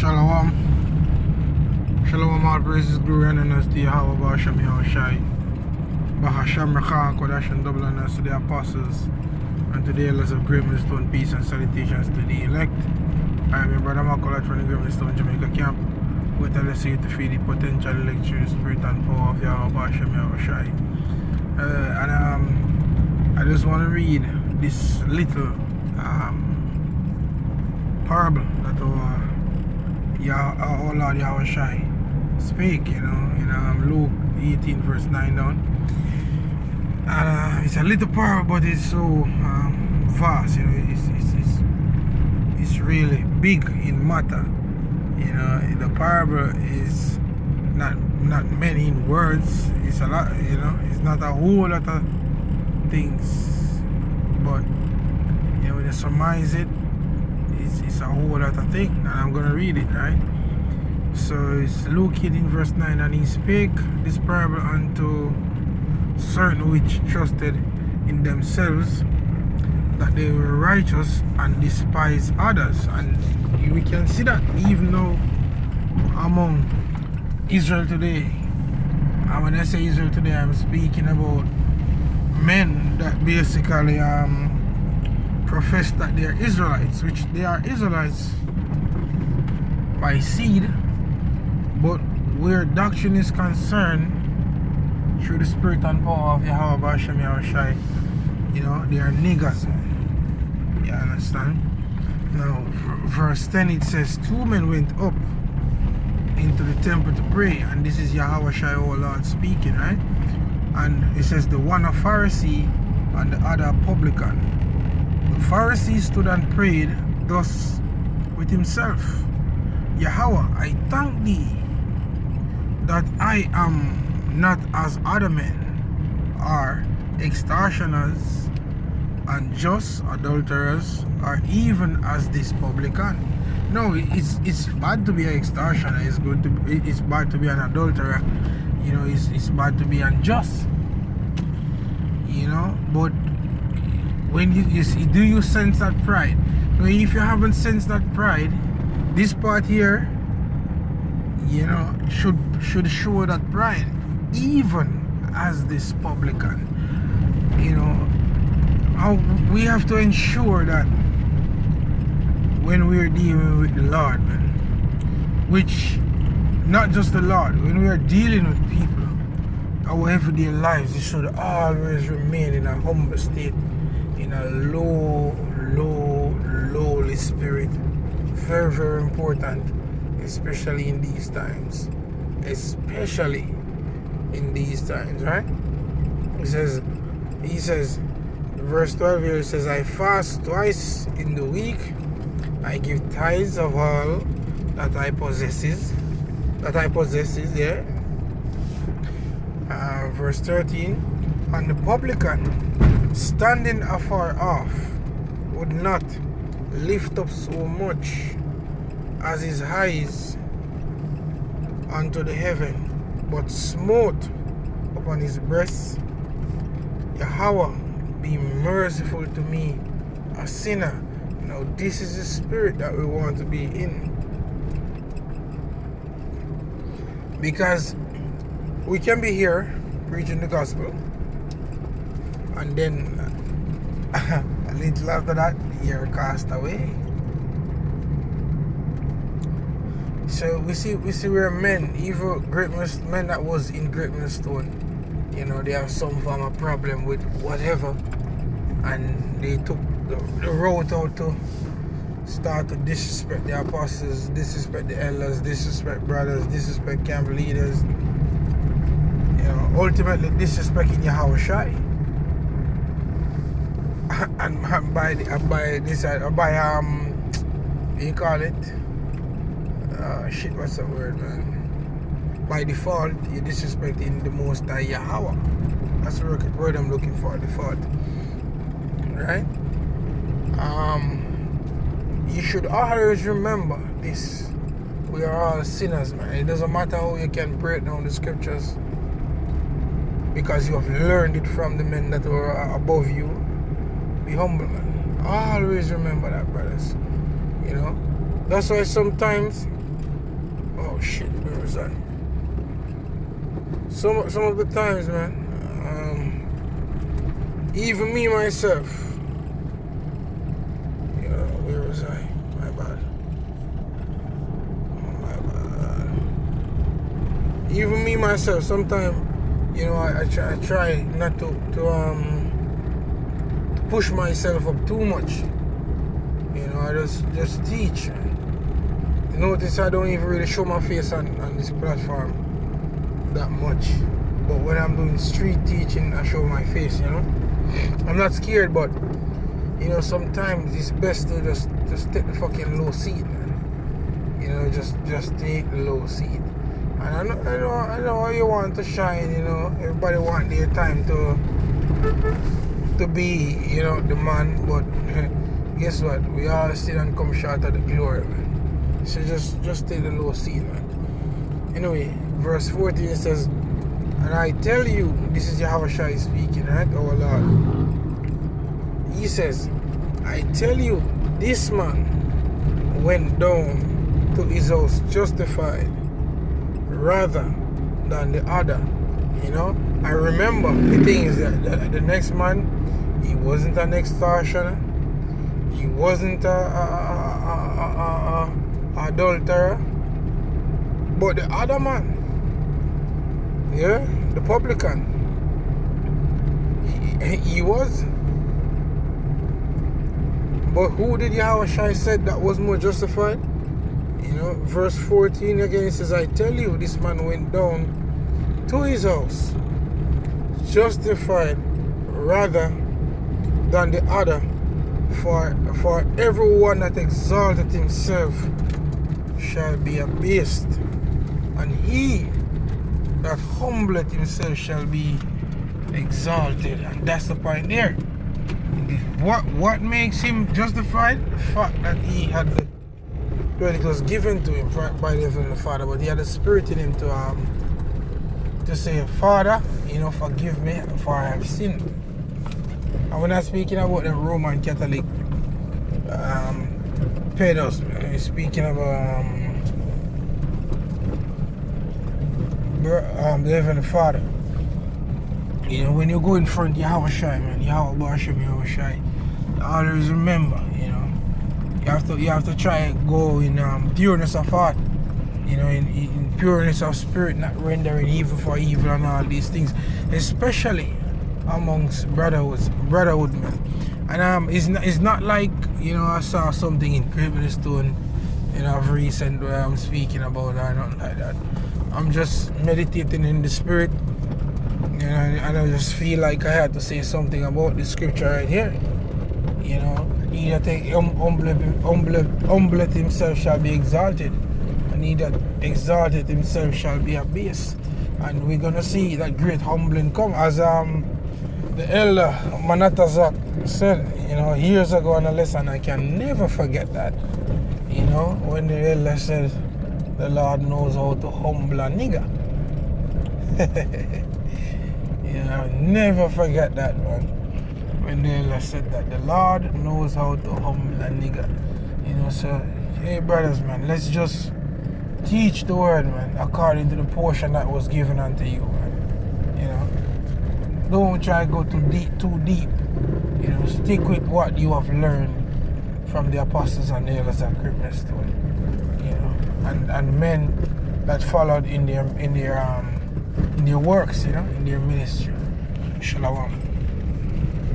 Shalom. Shalom, all praises, glory, and honor to Yahweh Ba'ashem Yahushai. Bahasham Rakha, Kodash, and double honors to the apostles, and to the elders of Great Millstone, peace and salutations to the elect. I am your brother Makolat from the Great Millstone Jamaica camp, with a lesson to feed the potential lecture, spirit, and power of Yahweh Ba'ashem Yahushai. I just want to read this little parable that our Lord Yahushai speak, in Luke 18 verse 9 down. And it's a little parable, but it's so vast, it's really big in matter. The parable is not many in words. It's a lot, it's not a whole lot of things, but when you surmise it, it's a whole lot of things, and I'm gonna read it, right? So it's Luke 18 verse 9, and he spake this parable unto certain which trusted in themselves that they were righteous and despised others. And we can see that even now among Israel today. And when I say Israel today, I'm speaking about men that basically profess that they are Israelites, which they are Israelites by seed, but where doctrine is concerned, through the spirit and power of Yahweh Ba'ashem Yahushai, they are niggers. You understand? Now, verse 10, it says, 2 men went up into the temple to pray, and this is Yahweh Shai, our Lord, speaking, right? And it says, the one a Pharisee and the other a publican. The Pharisee stood and prayed thus with himself, Yahweh, I thank thee that I am not as other men, or extortioners, unjust, adulterers, or even as this publican. No, it's bad to be an extortioner. It's bad to be an adulterer. It's bad to be unjust. But when you see, do you sense that pride? Now, if you haven't sensed that pride, this part here, should show that pride, even as this publican. We have to ensure that when we're dealing with the Lord, man, which not just the Lord, when we are dealing with people, our everyday lives, it should always remain in a humble state, in a lowly spirit. Very, very important, especially in these times. Right? He says, verse 12 here, it says, I fast twice in the week, I give tithes of all that I possesses, yeah. Verse 13, and the publican, standing afar off, would not lift up so much as his eyes unto the heaven, but smote upon his breast, Yahweh, be merciful to me, a sinner. Now this is the spirit that we want to be in, because we can be here preaching the gospel, and then a little after that you're cast away. So we see where men, even men that was in Great Millstone, they have some form of problem with whatever, and they took the route out to start to disrespect the apostles, disrespect the elders, disrespect brothers, disrespect camp leaders, ultimately disrespecting Yahweh Shai. And by you call it, what's the word, man? By default, you're disrespecting the Most High Yahweh. That's the word I'm looking for, default. Right? You should always remember this. We are all sinners, man. It doesn't matter how you can break down the scriptures, because you have learned it from the men that were above you. Be humble, man. Always remember that, brothers. That's why sometimes shit, where was I? Some of the times, man, even me myself, where was I? My bad. Even me myself, sometimes, I try not to push myself up too much. I just teach. Notice I don't even really show my face on this platform that much. But when I'm doing street teaching, I show my face, I'm not scared, but sometimes it's best to just take the fucking low seat, man. Just take the low seat. And I know you want to shine, everybody want their time to be, the man, but guess what? We all still and come short of the glory, man. So just take the low seat, man. Anyway, verse 14 says, and I tell you, this is Yahushua speaking, right? Our Lord. He says, I tell you, this man went down to his house justified rather than the other. I remember the thing is that the next man, he wasn't an extortioner, he wasn't a adulterer, but the other man, the publican, he was. But who did Yahushua said that was more justified? Verse 14 again, it says, I tell you, this man went down to his house justified rather than the other. For everyone that exalted himself shall be abased, and he that humbleth himself shall be exalted. And that's the point there. What makes him justified? The fact that he had it was given to him by the Heavenly Father, but he had the Spirit in him to say, Father, forgive me for I have sinned. And we're not speaking about the Roman Catholic pedos. We're speaking of the Heavenly Father. When you go in front of Yahushua, man, Yahushua, always remember, you have to try and go in pureness of heart, in pureness of spirit, not rendering evil for evil and all these things, especially amongst brotherhood, man. And it's not like I saw something in Craven Stone of recent where I'm speaking about or nothing like that. I'm just meditating in the spirit, and I just feel like I had to say something about the scripture right here. He that humbleth himself shall be exalted, and he that exalted himself shall be abased. And we're gonna see that great humbling come, as the elder Manatazak said, years ago on a lesson. I can never forget that. When the elder said, the Lord knows how to humble a nigger. Never forget that, man. When the elder said that, the Lord knows how to humble a nigger. So, hey brothers, man, let's just teach the word, man, according to the portion that was given unto you, man. Don't try to go too deep. Stick with what you have learned from the apostles and the elders at Craven Stone. And men that followed in their works, in their ministry. Shalom.